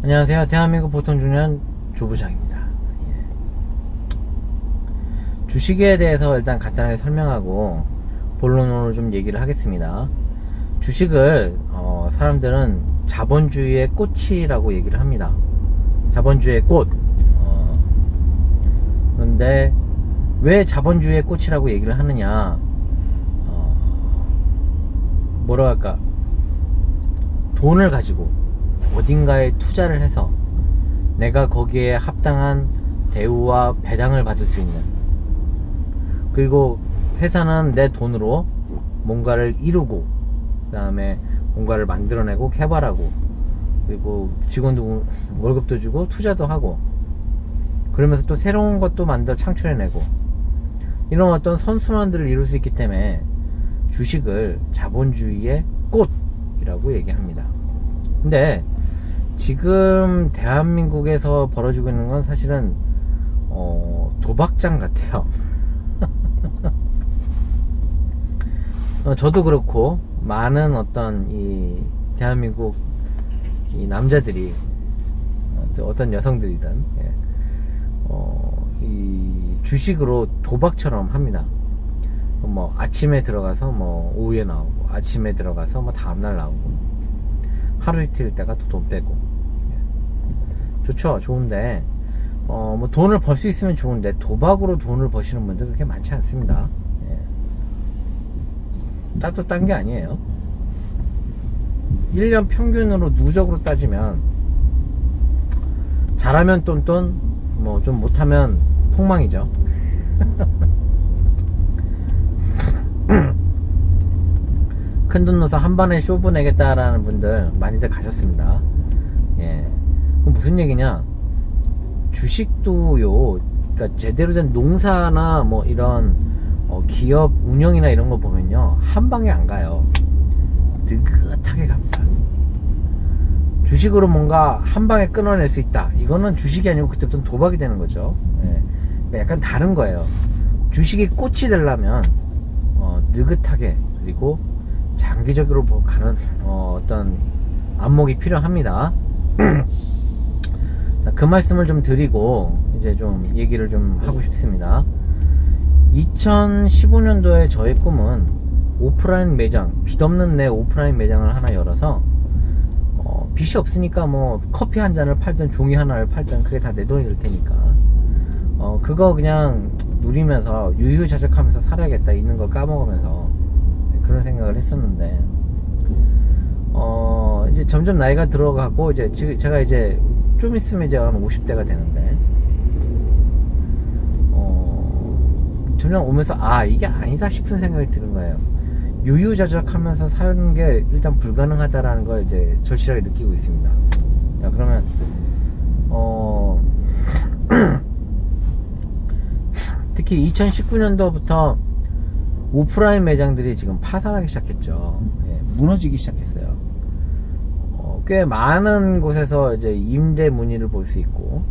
안녕하세요. 대한민국 보통중년 조부장입니다. 주식에 대해서 일단 간단하게 설명하고 본론으로 좀 얘기를 하겠습니다. 주식을 사람들은 자본주의의 꽃이라고 얘기를 합니다. 자본주의의 꽃. 그런데 왜 자본주의의 꽃이라고 얘기를 하느냐? 뭐라 할까? 돈을 가지고 어딘가에 투자를 해서 내가 거기에 합당한 대우와 배당을 받을 수 있는, 그리고 회사는 내 돈으로 뭔가를 이루고 그 다음에 뭔가를 만들어내고 개발하고, 그리고 직원도 월급도 주고 투자도 하고, 그러면서 또 새로운 것도 만들어 창출해내고, 이런 어떤 선순환들을 이룰 수 있기 때문에 주식을 자본주의의 꽃이라고 얘기합니다. 근데 지금 대한민국에서 벌어지고 있는 건 사실은 도박장 같아요. 저도 그렇고 많은 어떤 이 대한민국 이 남자들이, 어떤 여성들이든 이 주식으로 도박처럼 합니다. 뭐 아침에 들어가서 뭐 오후에 나오고, 아침에 들어가서 뭐 다음날 나오고, 하루 이틀 있다가 또 돈 빼고. 좋죠. 좋은데 뭐 돈을 벌 수 있으면 좋은데 도박으로 돈을 버시는 분들 그렇게 많지 않습니다. 딱도 딴 게 아니에요. 1년 평균으로 누적으로 따지면 잘하면 똔똔, 뭐 좀 못하면 폭망이죠. 큰돈 넣어서 한 번에 쇼부 내겠다라는 분들 많이들 가셨습니다. 그럼 무슨 얘기냐? 주식도요, 그러니까 제대로 된 농사나 뭐 이런 기업 운영이나 이런 거 보면요, 한 방에 안 가요. 느긋하게 갑니다. 주식으로 뭔가 한 방에 끊어낼 수 있다, 이거는 주식이 아니고 그때부터는 도박이 되는 거죠. 그러니까 약간 다른 거예요. 주식이 꽃이 되려면 느긋하게, 그리고 장기적으로 가는 어떤 안목이 필요합니다. 자, 그 말씀을 좀 드리고 이제 좀 얘기를 좀 하고 싶습니다. 2015년도에 저의 꿈은 오프라인 매장, 빚 없는 내 오프라인 매장을 하나 열어서 빚이 없으니까 뭐 커피 한 잔을 팔든 종이 하나를 팔든 그게 다 내 돈이 될 테니까 그거 그냥 누리면서 유유자적하면서 살아야겠다, 있는 걸 까먹으면서. 그런 생각을 했었는데 이제 점점 나이가 들어가고, 이제 제가 이제 좀 있으면 이제 한 50대가 되는데 점점 오면서 이게 아니다 싶은 생각이 드는 거예요. 유유자적하면서 사는 게 일단 불가능하다라는 걸 이제 절실하게 느끼고 있습니다. 자, 그러면 특히 2019년도부터 오프라인 매장들이 지금 파산하기 시작했죠. 무너지기 시작했어요. 꽤 많은 곳에서 이제 임대 문의를 볼 수 있고,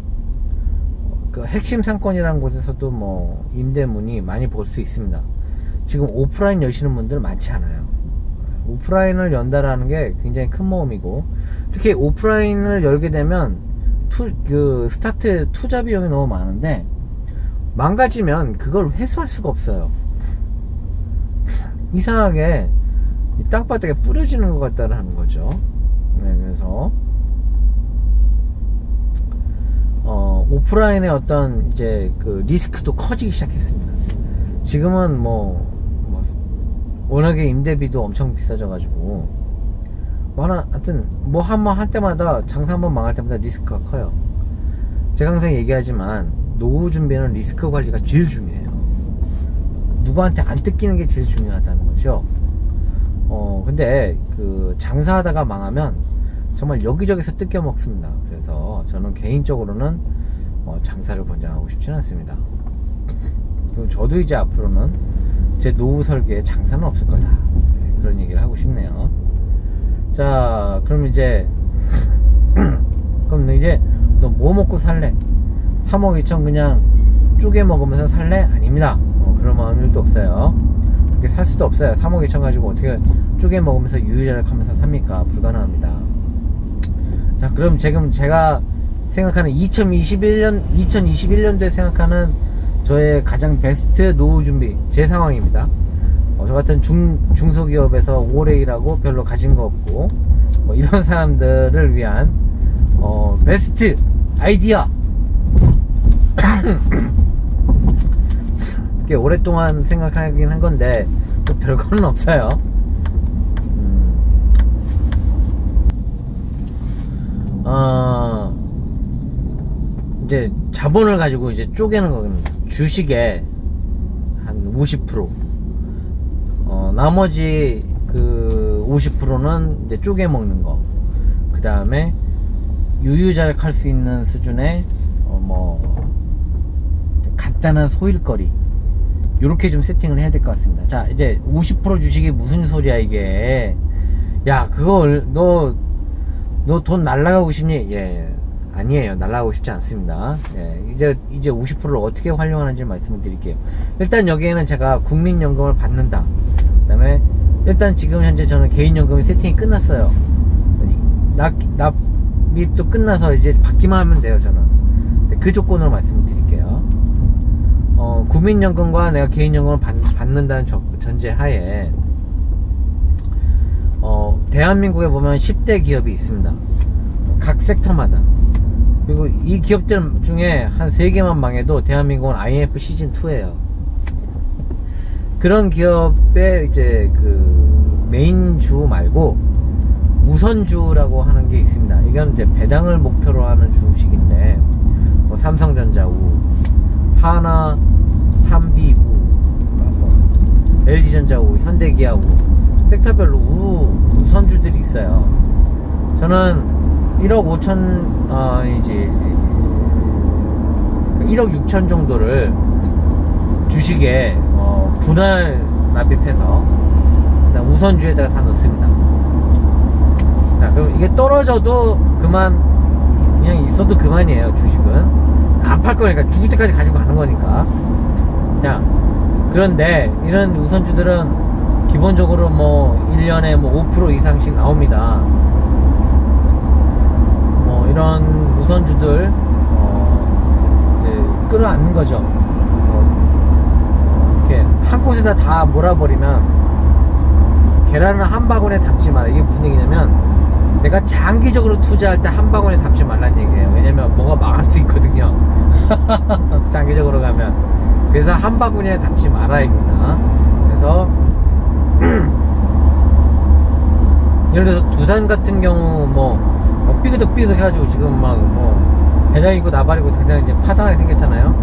그 핵심 상권이라는 곳에서도 뭐 임대 문의 많이 볼 수 있습니다. 지금 오프라인 여시는 분들 많지 않아요. 오프라인을 연다라는 게 굉장히 큰 모험이고, 특히 오프라인을 열게 되면 스타트 투자 비용이 너무 많은데 망가지면 그걸 회수할 수가 없어요. 이상하게 땅바닥에 뿌려지는 것 같다라는 거죠. 그래서 오프라인의 어떤 이제 그 리스크도 커지기 시작했습니다. 지금은 뭐 워낙에 임대비도 엄청 비싸져 가지고 하여튼 뭐 한번 할 때마다, 장사 한번 망할 때마다 리스크가 커요. 제가 항상 얘기하지만 노후 준비는 리스크 관리가 제일 중요해요. 누구한테 안 뜯기는 게 제일 중요하다는 거죠. 근데 그 장사하다가 망하면 정말 여기저기서 뜯겨 먹습니다. 그래서 저는 개인적으로는 장사를 권장하고 싶지는 않습니다. 그리고 저도 이제 앞으로는 제 노후 설계에 장사는 없을 거다, 그런 얘기를 하고 싶네요. 자, 그럼 이제 그럼 이제 너 뭐 먹고 살래? 3억 2천 그냥 쪼개 먹으면서 살래? 아닙니다. 그런 마음이 1도 없어요. 그렇게 살 수도 없어요. 3억 2천 가지고 어떻게 쪼개 먹으면서 유유자적 하면서 삽니까? 불가능합니다. 자, 그럼 지금 제가 생각하는 2021년도에 생각하는 저의 가장 베스트 노후 준비, 제 상황입니다. 저 같은 중소기업에서 오래 일하고 별로 가진 거 없고, 이런 사람들을 위한, 베스트 아이디어! 꽤 오랫동안 생각하긴 한 건데, 또 별거는 없어요. 이제 자본을 가지고 이제 쪼개는 겁니다. 주식에 한 50%, 나머지 그 50%는 이제 쪼개 먹는 거. 그 다음에 유유자적할 수 있는 수준의 간단한 소일거리, 요렇게 좀 세팅을 해야 될 것 같습니다. 자, 이제 50% 주식이 무슨 소리야 이게. 야, 그걸 너 돈 날라가고 싶니? 예, 아니에요. 날라가고 싶지 않습니다. 예, 이제 50%를 어떻게 활용하는지 말씀을 드릴게요. 일단 여기에는 제가 국민연금을 받는다. 그 다음에 일단 지금 현재 저는 개인연금이 세팅이 끝났어요. 납입도 끝나서 이제 받기만 하면 돼요. 저는 그 조건으로 말씀을 드릴게요. 국민연금과 내가 개인연금을 받는다는 전제 하에 대한민국에 보면 10대 기업이 있습니다. 각 섹터마다. 그리고 이 기업들 중에 한 3개만 망해도 대한민국은 IMF 시즌2예요. 그런 기업의 이제 그 메인주 말고 우선주라고 하는 게 있습니다. 이건 이제 배당을 목표로 하는 주식인데, 삼성전자 우, 하나, 삼비 우, LG전자 우, 현대기아 우, 섹터별로 우선주들이 있어요. 저는 1억 5천, 이제 1억 6천 정도를 주식에 분할 납입해서 일단 우선주에다가 다 넣습니다. 자, 그럼 이게 떨어져도 그냥 있어도 그만이에요. 주식은 안 팔 거니까, 죽을 때까지 가지고 가는 거니까. 자, 그런데 이런 우선주들은 기본적으로 1년에 5% 이상씩 나옵니다. 이런 우선주들 이제 끌어안는 거죠. 이렇게 한 곳에다 다 몰아버리면 계란을 한 바구니에 담지 마라. 이게 무슨 얘기냐면, 내가 장기적으로 투자할 때 한 바구니에 담지 말란 얘기예요. 왜냐면 뭐가 망할 수 있거든요. 장기적으로 가면. 그래서 한 바구니에 담지 마라입니다. 그래서 예를 들어서 두산 같은 경우 삐그덕 해가지고 지금 배당이고 나발이고 당장 이제 파산하게 생겼잖아요.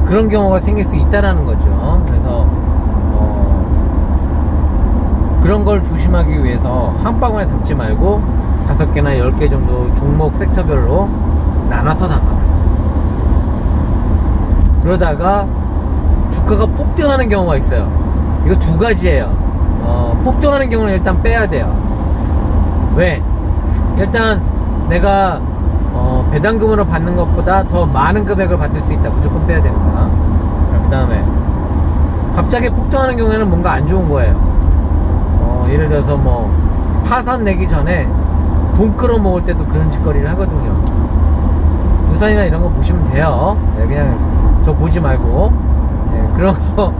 그런 경우가 생길 수 있다라는 거죠. 그래서 그런 걸 조심하기 위해서 한 바구니에 담지 말고 5개나 10개 정도 종목 섹터별로 나눠서 담아라. 그러다가 주가가 폭등하는 경우가 있어요. 이거 두 가지예요. 폭등하는 경우는 일단 빼야 돼요. 왜? 일단 내가 배당금으로 받는 것보다 더 많은 금액을 받을 수 있다. 무조건 빼야 됩니다. 그 다음에 갑자기 폭등하는 경우에는 뭔가 안 좋은 거예요. 예를 들어서 파산 내기 전에 돈 끌어모을 때도 그런 짓거리를 하거든요. 두산이나 이런 거 보시면 돼요. 네, 그냥 저 보지 말고, 네, 그런 거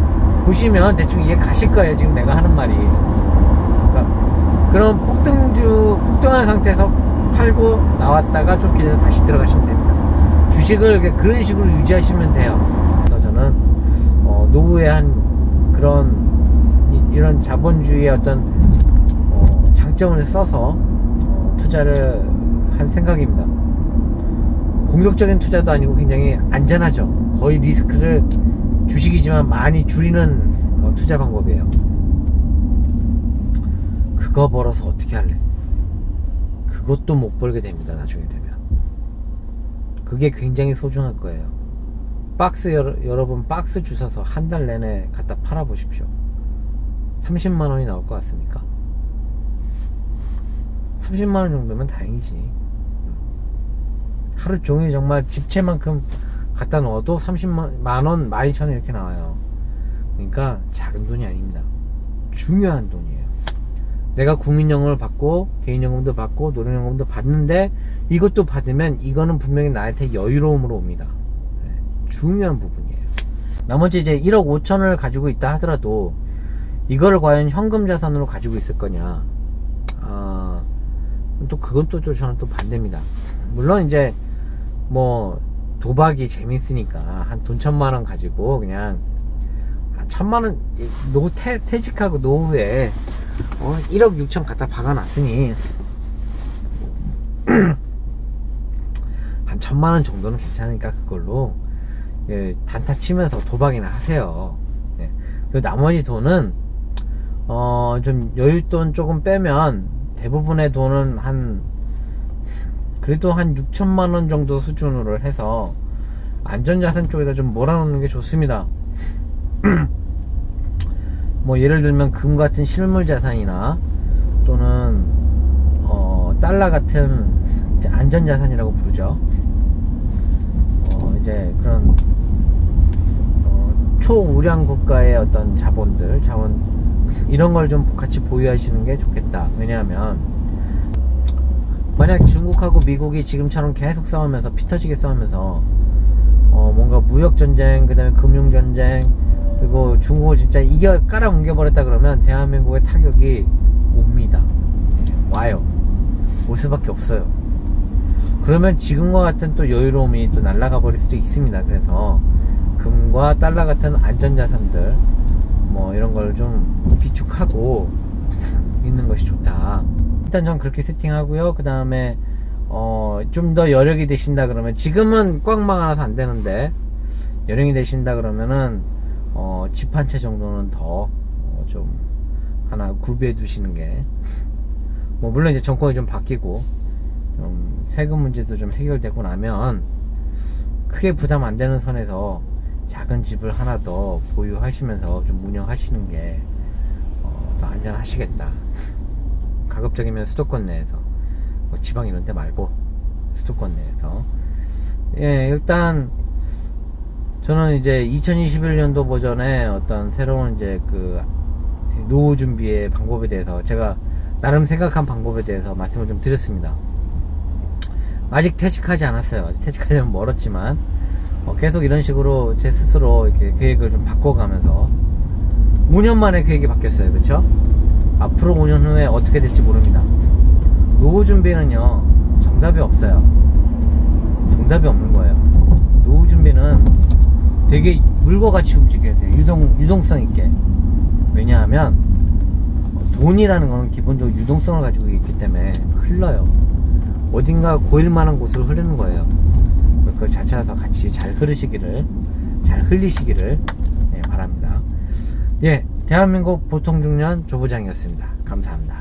보시면 대충 이해 가실 거예요. 지금 내가 하는 말이. 그러니까 그런 폭등하는 상태에서 팔고 나왔다가 좀 기다려 다시 들어가시면 됩니다. 주식을 그런 식으로 유지하시면 돼요. 그래서 저는 노후에 한 이런 자본주의의 어떤 장점을 써서 투자를 한 생각입니다. 공격적인 투자도 아니고 굉장히 안전하죠. 거의 리스크를 주식이지만 많이 줄이는 투자 방법이에요. 그거 벌어서 어떻게 할래? 그것도 못 벌게 됩니다. 나중에 되면. 그게 굉장히 소중할 거예요. 여러분 박스 주셔서 한 달 내내 갖다 팔아 보십시오. 30만원이 나올 것 같습니까? 30만원 정도면 다행이지. 하루 종일 정말 집채만큼 갖다 넣어도 30만원, 12,000원 이렇게 나와요. 그러니까 작은 돈이 아닙니다. 중요한 돈이에요. 내가 국민연금을 받고 개인연금도 받고 노령연금도 받는데 이것도 받으면 이거는 분명히 나한테 여유로움으로 옵니다. 중요한 부분이에요. 나머지 이제 1억 5천을 가지고 있다 하더라도 이걸 과연 현금 자산으로 가지고 있을 거냐, 또 그건 또 저는 또 반대입니다. 물론 이제 뭐 도박이 재밌으니까 한 돈 1,000만원 가지고 그냥 한 1,000만원 퇴직하고 노후에 1억 6천 갖다 박아놨으니 한 1,000만원 정도는 괜찮으니까 그걸로 단타 치면서 도박이나 하세요. 그리고 나머지 돈은 좀 여윳돈 조금 빼면 대부분의 돈은 그래도 한 6천만원 정도 수준으로 해서 안전자산 쪽에다 좀 몰아놓는 게 좋습니다. 뭐 예를 들면 금 같은 실물자산이나 또는 달러 같은 이제 안전자산이라고 부르죠. 이제 그런 초우량 국가의 어떤 자원 이런 걸 좀 같이 보유하시는 게 좋겠다. 왜냐하면 만약 중국하고 미국이 지금처럼 계속 싸우면서 피터지게 싸우면서 뭔가 무역전쟁, 그 다음에 금융전쟁, 그리고 중국을 진짜 깔아 뭉개버렸다 그러면 대한민국의 타격이 옵니다. 와요. 올 수밖에 없어요. 그러면 지금과 같은 또 여유로움이 또 날아가 버릴 수도 있습니다. 그래서 금과 달러 같은 안전자산들 뭐 이런 걸 좀 비축하고 있는 것이 좋다. 일단 전 그렇게 세팅하고요. 그 다음에 좀 더 여력이 되신다 그러면, 지금은 꽉 막아놔서 안 되는데 여력이 되신다 그러면은 집 한 채 정도는 더 좀 하나 구비해 두시는 게, 뭐 물론 이제 정권이 좀 바뀌고 좀 세금 문제도 좀 해결되고 나면 크게 부담 안 되는 선에서 작은 집을 하나 더 보유하시면서 좀 운영하시는 게 더 안전하시겠다. 가급적이면 수도권 내에서, 뭐 지방 이런 데 말고 수도권 내에서. 일단 저는 이제 2021년도 버전의 어떤 새로운 이제 그 노후 준비의 방법에 대해서 제가 나름 생각한 방법에 대해서 말씀을 좀 드렸습니다. 아직 퇴직하지 않았어요. 아직 퇴직하려면 멀었지만 계속 이런 식으로 제 스스로 이렇게 계획을 좀 바꿔가면서 5년 만에 계획이 바뀌었어요. 그쵸? 앞으로 5년 후에 어떻게 될지 모릅니다. 노후 준비는요, 정답이 없어요. 정답이 없는 거예요. 노후 준비는 되게 물과 같이 움직여야 돼요. 유동성 있게. 왜냐하면 돈이라는 거는 기본적으로 유동성을 가지고 있기 때문에 흘러요. 어딘가 고일만한 곳으로 흐르는 거예요. 그걸 자체라서 같이 잘 흘리시기를 바랍니다. 대한민국 보통중년 조부장이었습니다. 감사합니다.